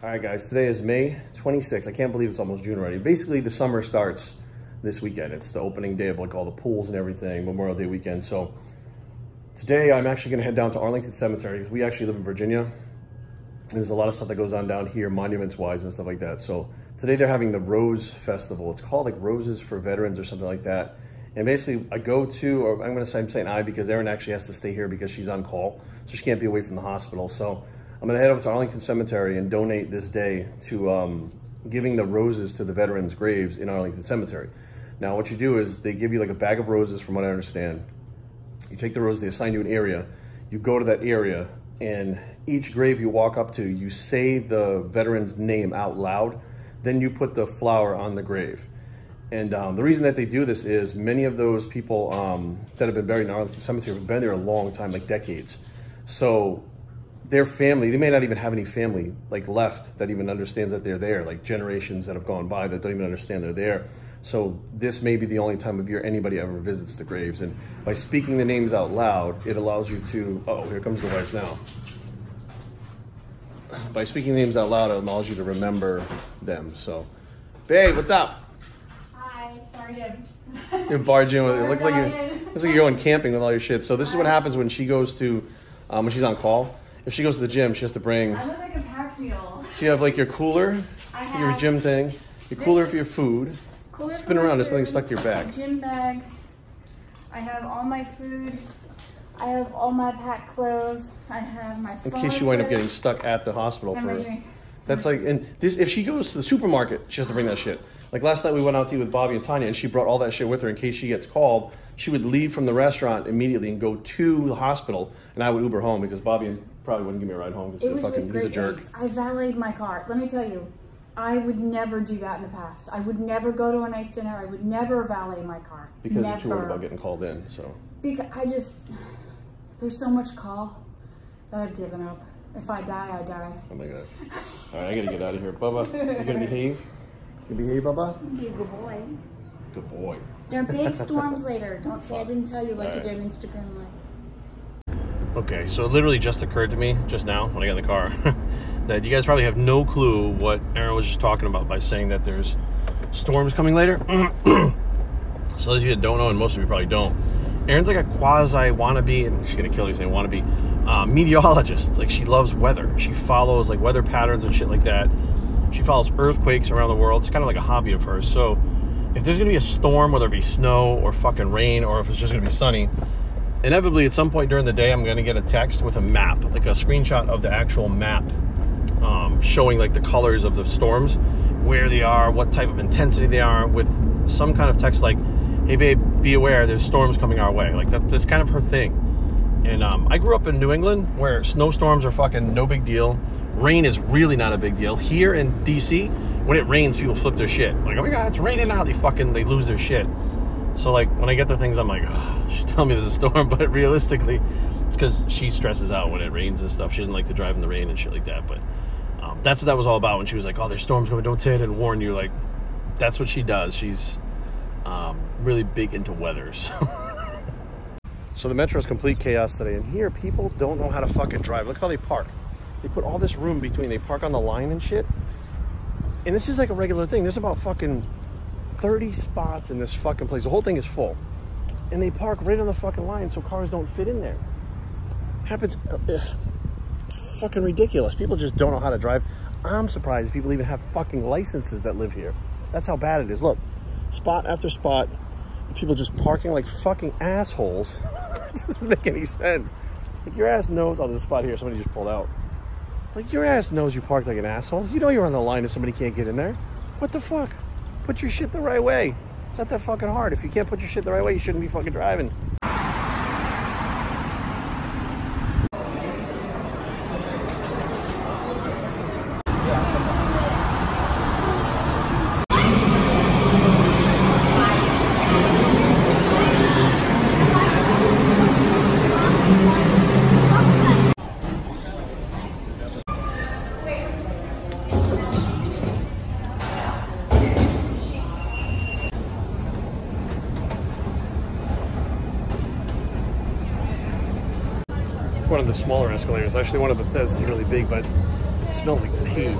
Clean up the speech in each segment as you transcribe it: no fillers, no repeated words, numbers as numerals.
All right, guys, today is May 26th. I can't believe it's almost June already. Basically, the summer starts this weekend. It's the opening day of like all the pools and everything, Memorial Day weekend. So today I'm actually gonna head down to Arlington Cemetery because we actually live in Virginia. There's a lot of stuff that goes on down here, monuments-wise and stuff like that. So today they're having the Rose Festival. It's called like Roses for Veterans or something like that. And basically I go to, or I'm saying I because Erin actually has to stay here because she's on call. So she can't be away from the hospital. So I'm gonna head over to Arlington Cemetery and donate this day to giving the roses to the veterans' graves in Arlington Cemetery. Now what you do is they give you like a bag of roses from what I understand. You take the roses, they assign you an area. You go to that area and each grave you walk up to, you say the veteran's name out loud, then you put the flower on the grave. And the reason that they do this is many of those people that have been buried in Arlington Cemetery have been there a long time, like decades. So their family, they may not even have any family like left that even understands that they're there, like generations that have gone by that don't even understand they're there. So this may be the only time of year anybody ever visits the graves. And by speaking the names out loud, it allows you to, oh, here comes the wife now. By speaking names out loud, it allows you to remember them. So, babe, what's up? Hi, sorry You're barging with it. It looks like you're going camping with all your shit. So this is what happens when she goes to, when she's on call. If she goes to the gym, she has to bring. I look like a pack mule. So you have like your cooler, your gym thing, your cooler for your food. Spin around, there's something stuck to your bag. Gym bag. I have all my food. I have all my packed clothes. I have my phone. In case you wind up getting stuck at the hospital for. That's like, and this, if she goes to the supermarket, she has to bring that shit. Like last night we went out to eat with Bobby and Tanya and she brought all that shit with her in case she gets called. She would leave from the restaurant immediately and go to the hospital and I would Uber home because Bobby probably wouldn't give me a ride home because he's a jerk. I valeted my car. Let me tell you, I would never do that in the past. I would never go to a nice dinner. I would never valet my car. Because you're too worried about getting called in, so. Because there's so much call that I've given up. If I die, I die. Oh my God. All right, I gotta get out of here. Bubba, you gonna behave? You behave, Bubba? Be a good boy. Good boy. There are big storms later. Don't say I didn't tell you like you did on Instagram Live. Okay, so it literally just occurred to me just now when I got in the car that you guys probably have no clue what Erin was just talking about by saying that there's storms coming later. So those of you that don't know, and most of you probably don't, Erin's like a quasi wannabe, and she's gonna kill you saying wannabe, meteorologist. Like she loves weather. She follows like weather patterns and shit like that. She follows earthquakes around the world. It's kind of like a hobby of hers. So if there's gonna be a storm, whether it be snow or fucking rain, or if it's just gonna be sunny, inevitably at some point during the day I'm gonna get a text with a map, like a screenshot of the actual map, showing like the colors of the storms, where they are, what type of intensity they are, with some kind of text like, hey babe, be aware there's storms coming our way. Like that's kind of her thing. And I grew up in New England where snowstorms are fucking no big deal. Rain is really not a big deal. Here in DC, when it rains, people flip their shit. Like, oh my God, it's raining now. They lose their shit. So like when I get the things, I'm like, oh, she's telling me there's a storm, but realistically, it's because she stresses out when it rains and stuff. She doesn't like to drive in the rain and shit like that. But that's what that was all about when she was like, oh, there's storms coming. Don't say it and warn you. Like, that's what she does. She's really big into weathers. So the metro is complete chaos today, and here people don't know how to fucking drive. Look how they park. They put all this room between. They park on the line and shit. And this is like a regular thing. There's about fucking 30 spots in this fucking place. The whole thing is full. And they park right on the fucking line so cars don't fit in there. Happens, fucking ridiculous. People just don't know how to drive. I'm surprised people even have fucking licenses that live here. That's how bad it is. Look, spot after spot, people just parking like fucking assholes. It doesn't make any sense. Like your ass knows, oh, there's a spot here, somebody just pulled out. Like your ass knows you parked like an asshole. You know you're on the line and somebody can't get in there. What the fuck? Put your shit the right way. It's not that fucking hard. If you can't put your shit the right way, you shouldn't be fucking driving. One of the smaller escalators. Actually, one of Bethesda's is really big, but it smells like pee.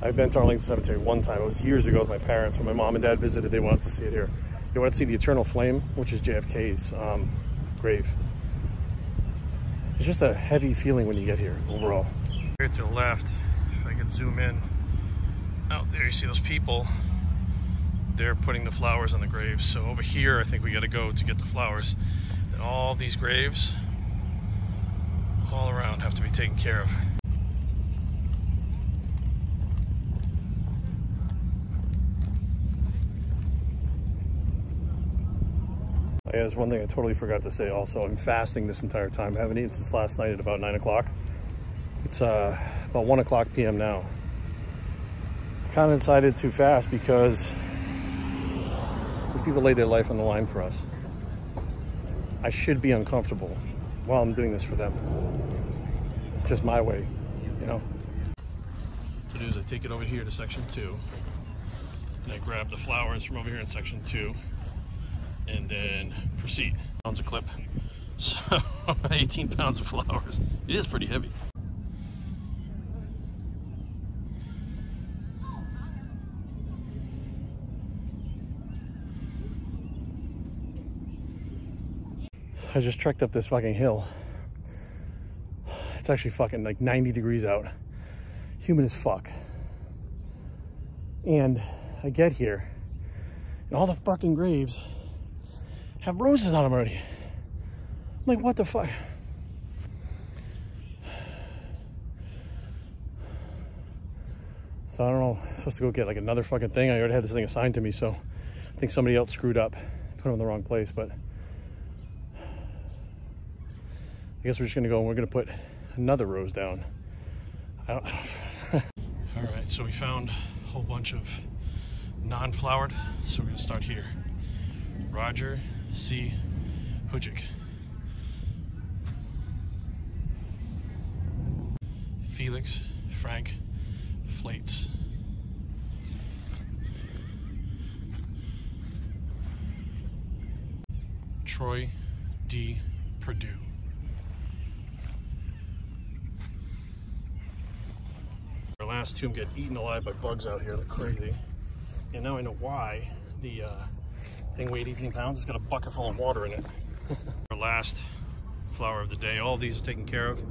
I've been to Arlington Cemetery one time. It was years ago with my parents. When my mom and dad visited, they wanted to see it here. They wanted to see the Eternal Flame, which is JFK's grave. It's just a heavy feeling when you get here, overall. Here to the left, if I can zoom in, out there you see those people. They're putting the flowers on the graves. So over here, I think we gotta go to get the flowers. And all these graves, all around, have to be taken care of. Yeah, there's one thing I totally forgot to say also. I'm fasting this entire time. I haven't eaten since last night at about 9 o'clock. It's about 1 o'clock p.m. now. I kind of decided to fast because these people laid their life on the line for us. I should be uncomfortable while I'm doing this for them. It's just my way, you know? What I do is I take it over here to section 2, and I grab the flowers from over here in section 2, and then proceed. Pounds a clip. So 18 pounds of flowers. It is pretty heavy. I just trekked up this fucking hill. It's actually fucking like 90 degrees out. Humid as fuck. And I get here, and all the fucking graves have roses on them already. I'm like, what the fuck? So I don't know, I'm supposed to go get like another fucking thing. I already had this thing assigned to me, so I think somebody else screwed up, put them in the wrong place, but I guess we're just gonna go and we're gonna put another rose down. I don't All right, so we found a whole bunch of non-flowered, so we're gonna start here. Roger C. Hujic. Felix Frank Flates. Troy D. Purdue. Our last tomb get eaten alive by bugs out here like crazy. And now I know why the thing weighed 18 pounds. It's got a bucket full of water in it. Our last flower of the day. All these are taken care of.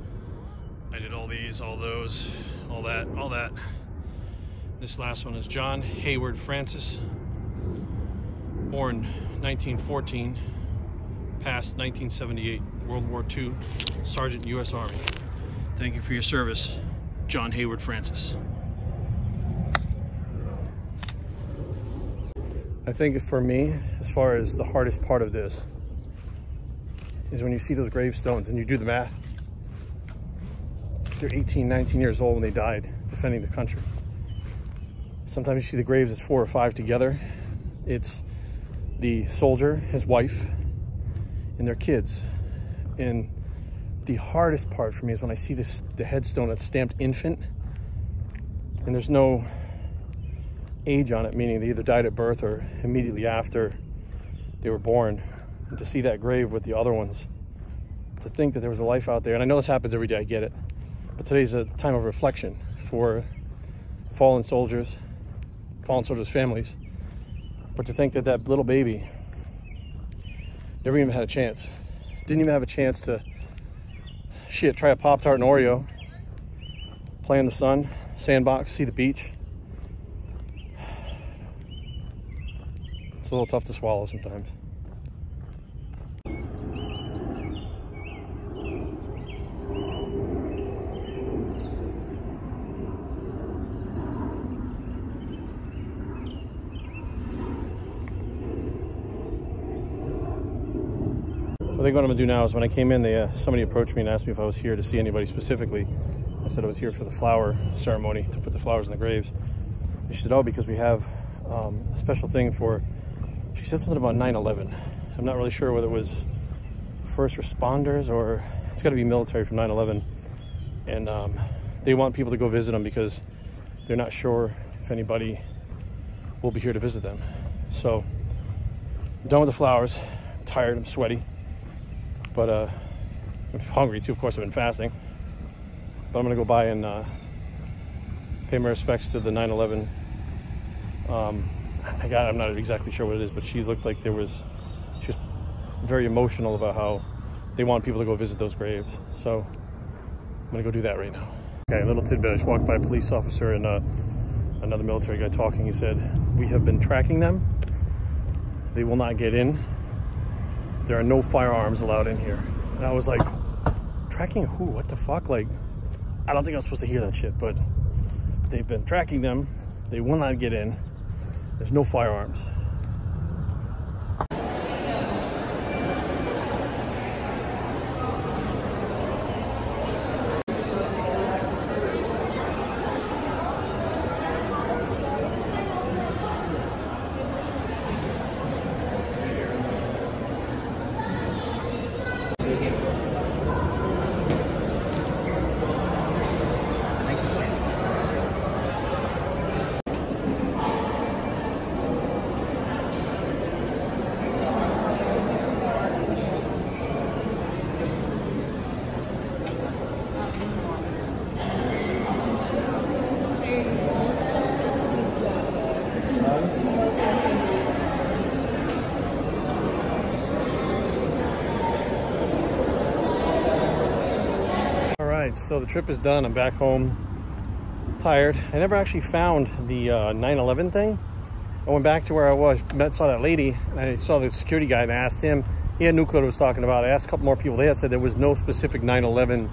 I did all these, all those, all that, all that. This last one is John Hayward Francis. Born 1914, passed 1978, World War II, Sergeant U.S. Army. Thank you for your service, John Hayward Francis. I think for me, as far as the hardest part of this, is when you see those gravestones and you do the math. They're 18, 19 years old when they died defending the country. Sometimes you see the graves as 4 or 5 together. It's the soldier, his wife, and their kids. And the hardest part for me is when I see the headstone that's stamped infant, and there's no age on it, meaning they either died at birth or immediately after they were born. And to see that grave with the other ones, to think that there was a life out there, and I know this happens every day, I get it, but today's a time of reflection for fallen soldiers' families. But to think that that little baby never even had a chance, didn't even have a chance to, shit, try a Pop-Tart and Oreo, play in the sun, sandbox, see the beach. It's a little tough to swallow sometimes. I think what I'm gonna do now is when I came in, somebody approached me and asked me if I was here to see anybody specifically. I said I was here for the flower ceremony, to put the flowers in the graves. And she said, oh, because we have a special thing for, she said something about 9/11. I'm not really sure whether it was first responders or it's gotta be military from 9/11. And they want people to go visit them because they're not sure if anybody will be here to visit them. So I'm done with the flowers. I'm tired, I'm sweaty. But I'm hungry too, of course. I've been fasting. But I'm gonna go by and Pay my respects to the 9/11. I'm not exactly sure what it is, but she looked like she was very emotional about how they want people to go visit those graves. So I'm gonna go do that right now. Okay, a little tidbit. I just walked by a police officer and another military guy talking. He said, "We have been tracking them. They will not get in. There are no firearms allowed in here." And I was like, tracking who? What the fuck? Like, I don't think I was supposed to hear that shit, but they've been tracking them. They will not get in. There's no firearms. So the trip is done. I'm back home, tired. I never actually found the 9/11 thing. I went back to where I was, saw that lady, and I saw the security guy and I asked him. He had no clue what I was talking about. I asked a couple more people. They had said there was no specific 9/11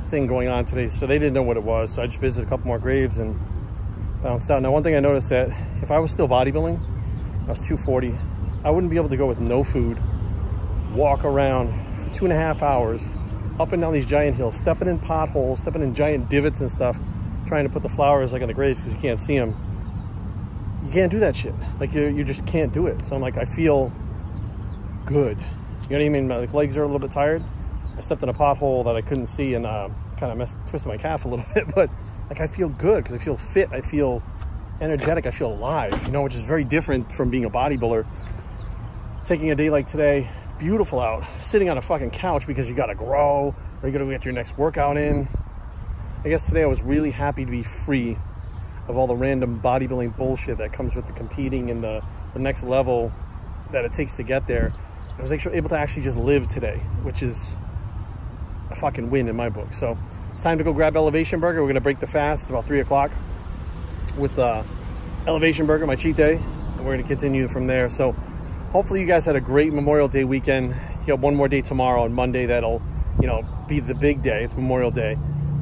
thing going on today, so they didn't know what it was. So I just visited a couple more graves and bounced out. Now, one thing I noticed that if I was still bodybuilding, I was 240, I wouldn't be able to go with no food, walk around for 2.5 hours, up and down these giant hills, stepping in potholes, stepping in giant divots and stuff, trying to put the flowers like on the graves because you can't see them. You can't do that shit. Like you just can't do it. So I'm like, I feel good. You know what I mean? My legs are a little bit tired. I stepped in a pothole that I couldn't see and kind of twisted my calf a little bit, but like I feel good because I feel fit. I feel energetic. I feel alive, you know, which is very different from being a bodybuilder. Taking a day like today, it's beautiful out, sitting on a fucking couch because you got to grow or you got to get your next workout in. I guess today I was really happy to be free of all the random bodybuilding bullshit that comes with the competing and the next level that it takes to get there. I was able to actually just live today, which is a fucking win in my book. So it's time to go grab Elevation Burger. We're going to break the fast. It's about 3 o'clock with Elevation Burger, my cheat day. And we're going to continue from there. So hopefully you guys had a great Memorial Day weekend. You have one more day tomorrow on Monday. That'll, you know, be the big day. It's Memorial Day.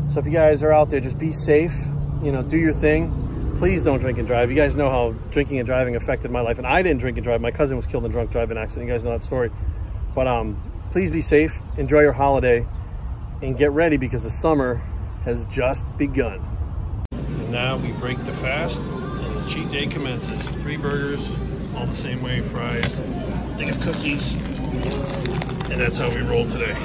So if you guys are out there, just be safe, you know, do your thing. Please don't drink and drive. You guys know how drinking and driving affected my life. And I didn't drink and drive. My cousin was killed in a drunk driving accident. You guys know that story. But please be safe. Enjoy your holiday. And get ready because the summer has just begun. And now we break the fast and the cheat day commences. 3 burgers, all the same way, fries, thing of cookies, and that's how we roll today.